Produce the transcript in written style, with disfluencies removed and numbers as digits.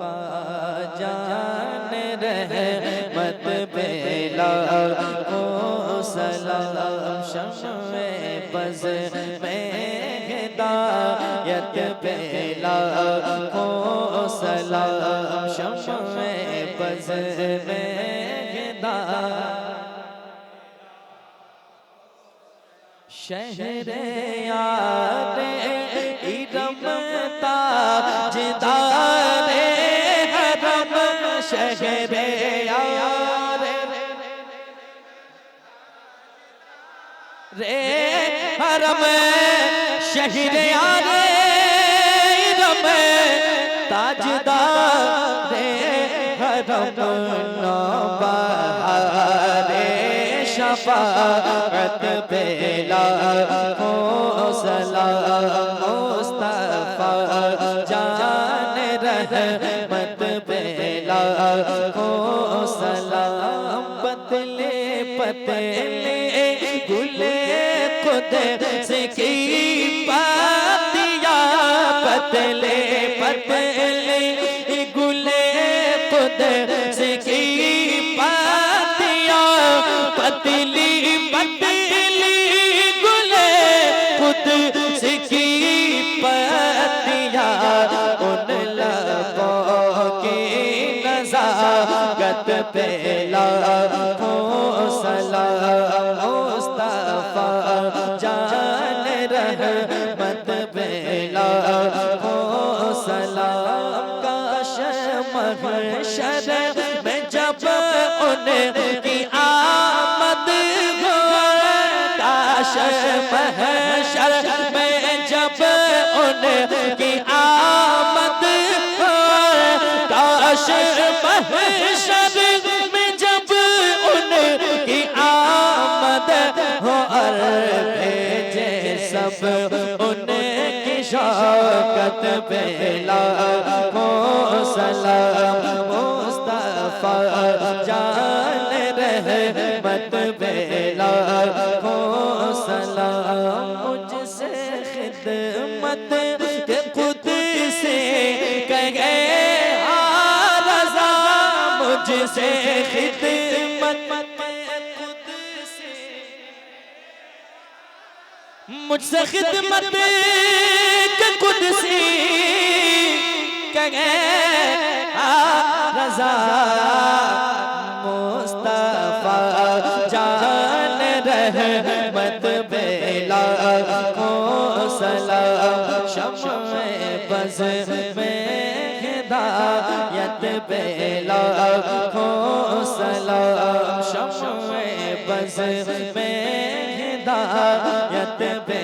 मुस्तफा जान रहमत पे लाखों सलाम शम्मे बज़ में हिदायत पे लाखों सलाम शम्मे बज़ में हिदायत शहरे यारे इरम ताजदारे हरम शहरे यारे रे हरम शहरे यारे इरम ताजदारे हरम नौबहारे शफाअत पे लाखों सलाम मुस्तफा जान रहमत पे लाखों सलाम पतले पतले गुले खुद से की पातिया पतले पतले गुले खुद से की पातिया पतली पतली गुले खुद से की पतिया उन लबों की नज़ाकत पे लाखों सलाम मुस्तफा जान रहमत पे लाखों सलाम काश महशर में जब उनकी आमद हो काश महशर में जब उनकी आमद हो काश महशर में जब उनकी आमद हो और भेजे सब उनकी शौकत पे लाखों सलाम मुस्तफा जान रहमत पे लाखों सलाम मुझसे खिदमत के खुद से कहे रज़ा मुझसे खिदमत खुद से मुझसे खिदमत के खुद से कहे रज़ा मुस्तफा जान रहमत पे लाखों सलाम शम्मे बज़ में हिदायत पे लाखों सलाम शम्मे बज़ में हिदायत पे